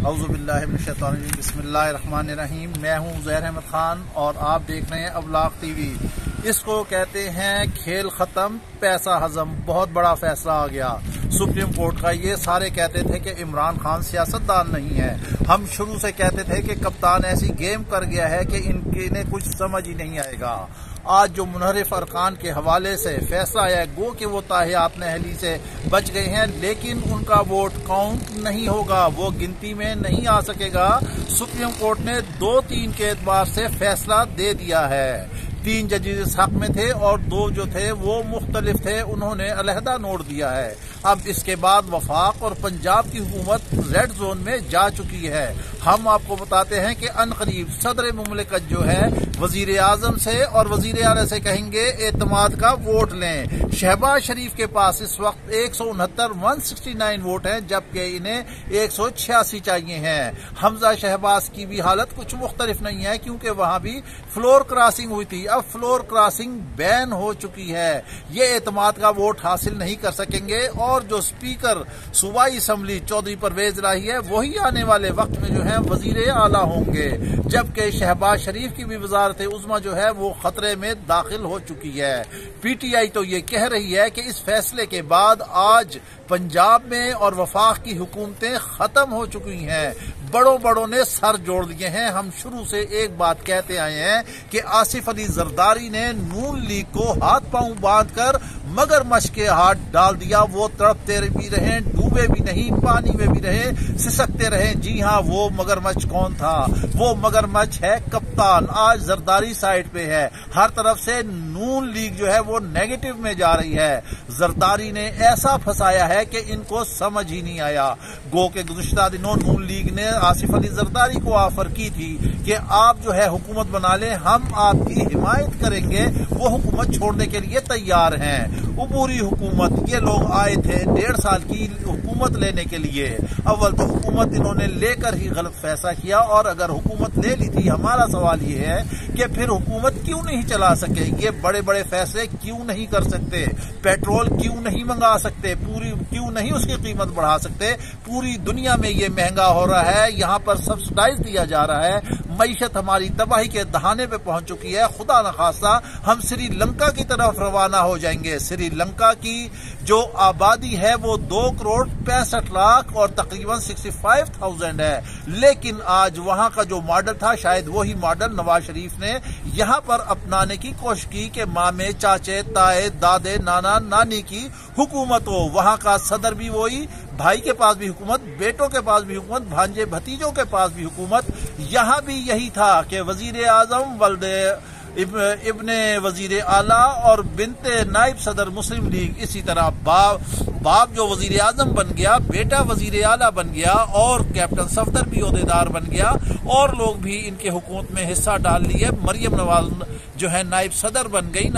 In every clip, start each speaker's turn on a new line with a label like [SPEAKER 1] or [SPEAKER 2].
[SPEAKER 1] औज़ुबिल्लाहिमिनश्शैतानिर्रजीम बिस्मिल्लाहिर्रहमानिर्रहीम। मैं हूं ज़हर अहमद खान और आप देख रहे हैं अबलाग टीवी। इसको कहते हैं खेल ख़त्म पैसा हजम। बहुत बड़ा फैसला आ गया सुप्रीम कोर्ट का। ये सारे कहते थे कि इमरान खान सियासतदान नहीं है। हम शुरू से कहते थे कि कप्तान ऐसी गेम कर गया है कि इन्हें कुछ समझ ही नहीं आएगा। आज जो मुनहरिफ अरकान के हवाले से फैसला आया है, गो कि वो ताहियात नहली से बच गए हैं, लेकिन उनका वोट काउंट नहीं होगा, वो गिनती में नहीं आ सकेगा। सुप्रीम कोर्ट ने 2-3 के एतबार से फैसला दे दिया है। 3 जजेस इस हक में थे और 2 जो थे वो मुख्तलिफ थे, उन्होंने अलहदा नोट दिया है। अब इसके बाद वफाक और पंजाब की हुकूमत रेड जोन में जा चुकी है। हम आपको बताते हैं कि अनकरीब सदर मुमलिकत जो है वजीर आजम से और वजीर आला से कहेंगे एतमाद का वोट लें। शहबाज शरीफ के पास इस वक्त 169 वोट हैं, जबकि इन्हें 186 चाहिए हैं। हमजा शहबाज की भी हालत कुछ मुख्तलिफ नहीं है, क्योंकि वहां भी फ्लोर क्रॉसिंग हुई थी। अब फ्लोर क्रॉसिंग बैन हो चुकी है। ये एतमाद का वोट हासिल नहीं कर सकेंगे और जो स्पीकर सूबाई असम्बली चौधरी परवेज इलाही है, वही आने वाले वक्त में जो है वजीर आला होंगे, जबकि शहबाज शरीफ की भी वजारत उज़्मा जो है वो खतरे में दाखिल हो चुकी है। पीटीआई तो ये कह रही है कि इस फैसले के बाद आज पंजाब में और वफाक की हुकूमतें खत्म हो चुकी हैं। बड़ों ने सर जोड़ दिए हैं। हम शुरू से एक बात कहते आए हैं कि आसिफ अली जरदारी ने नून लीग को हाथ पांव बांधकर मगरमच्छ के हाथ डाल दिया। वो तड़पते भी रहे, डूबे भी नहीं, पानी में भी रहे, सिसकते रहे। जी हाँ, वो मगरमच्छ कौन था? वो मगरमच्छ है कप्तान। आज जरदारी साइड पे है। हर तरफ से नून लीग जो है वो नेगेटिव में जा रही है। जरदारी ने ऐसा फंसाया है कि इनको समझ ही नहीं आया। गो के गुज़िश्ता दिनों नून लीग ने आसिफ अली जरदारी को ऑफर की थी कि आप जो है हुकूमत बना लें, हम आपकी हिमायत करेंगे। वो हुकूमत छोड़ने के लिए तैयार हैं। उबूरी हुकूमत, ये लोग आए थे 1.5 साल की हुकूमत लेने के लिए। अव्वल तो हुकूमत इन्होंने लेकर ही गलत फैसला किया, और अगर हुकूमत ले ली थी, हमारा सवाल ये है कि फिर हुकूमत क्यों नहीं चला सके? ये बड़े बड़े फैसले क्यों नहीं कर सकते? पेट्रोल क्यों नहीं मंगा सकते? क्यों नहीं उसकी कीमत बढ़ा सकते? पूरी दुनिया में ये महंगा हो रहा है, यहाँ पर सब्सिडाइज दिया जा रहा है। मईशत हमारी तबाही के दहाने पे पहुंच चुकी है। खुदा न खास्ता हम श्रीलंका की तरफ रवाना हो जाएंगे। श्रीलंका की जो आबादी है वो 2,65,00,000 और तकरीबन 65,000 है, लेकिन आज वहां का जो मॉडल था, शायद वही मॉडल नवाज शरीफ ने यहां पर अपनाने की कोशिश की कि मामे, चाचे, ताए, दादे, नाना, नानी की हुकूमत हो। वहां का सदर भी वही, भाई के पास भी हुकूमत, बेटों के पास भी हुकूमत, भांजे भतीजों के पास भी हुकूमत। यहां भी यही था कि वजीर आजम वल्दे इब्ने वजीर आला और बिनते नाइब सदर मुस्लिम लीग, इसी तरह बाप जो वजीर आजम बन गया, बेटा वजीर आला बन गया और कैप्टन सफदर भी ओहदेदार बन गया, और लोग भी इनके हुकूमत में हिस्सा डाल लिए। मरियम नवाज जो है नाइब सदर बन गई।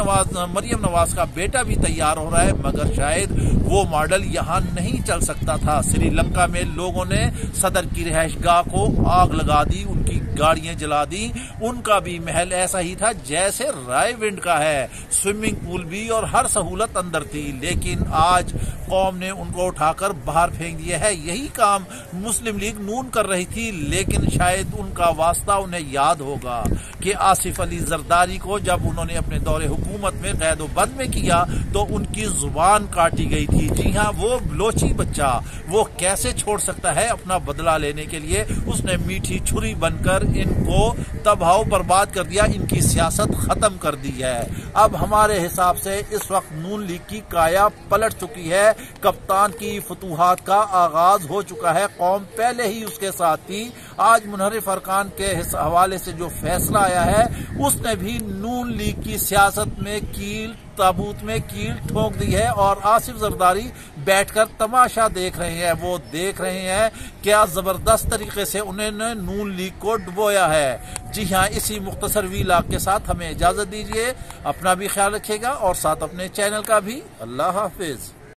[SPEAKER 1] मरियम नवाज का बेटा भी तैयार हो रहा है, मगर शायद वो मॉडल यहाँ नहीं चल सकता था। श्रीलंका में लोगों ने सदर की रिहाइशगाह को आग लगा दी, उनकी गाड़ियां जला दी। उनका भी महल ऐसा ही था जैसे रायविंड का है, स्विमिंग पूल भी और हर सहूलत अंदर थी, लेकिन आज कौम ने उनको उठाकर बाहर फेंक दिया है। यही काम मुस्लिम लीग नून कर रही थी, लेकिन शायद उनका वास्ता उन्हें याद होगा कि आसिफ अली जरदारी को जब उन्होंने अपने दौरे हुकूमत में कैद-ओ-बंद में किया तो उनकी जुबान काटी गई थी। जी हाँ, वो बलोची बच्चा, वो कैसे छोड़ सकता है अपना बदला लेने के लिए? उसने मीठी छुरी बनकर इनको तबाह बर्बाद कर दिया, इनकी सियासत खत्म कर दी है। अब हमारे हिसाब से इस वक्त नून लीग की काया पलट चुकी है। कप्तान की फतूहात का आगाज हो चुका है। कौम पहले ही उसके साथ थी। आज मुनहरिफ अरकान के हवाले से जो फैसला आया है, उसने भी नून लीग की सियासत में ताबूत में कील ठोक दी है, और आसिफ जरदारी बैठकर तमाशा देख रहे हैं। वो देख रहे हैं क्या जबरदस्त तरीके से उन्होंने नून लीग को डुबोया है। जी हाँ, इसी मुख्तसर वीलाग के साथ हमें इजाजत दीजिए। अपना भी ख्याल रखिएगा और साथ अपने चैनल का भी। अल्लाह हाफिज।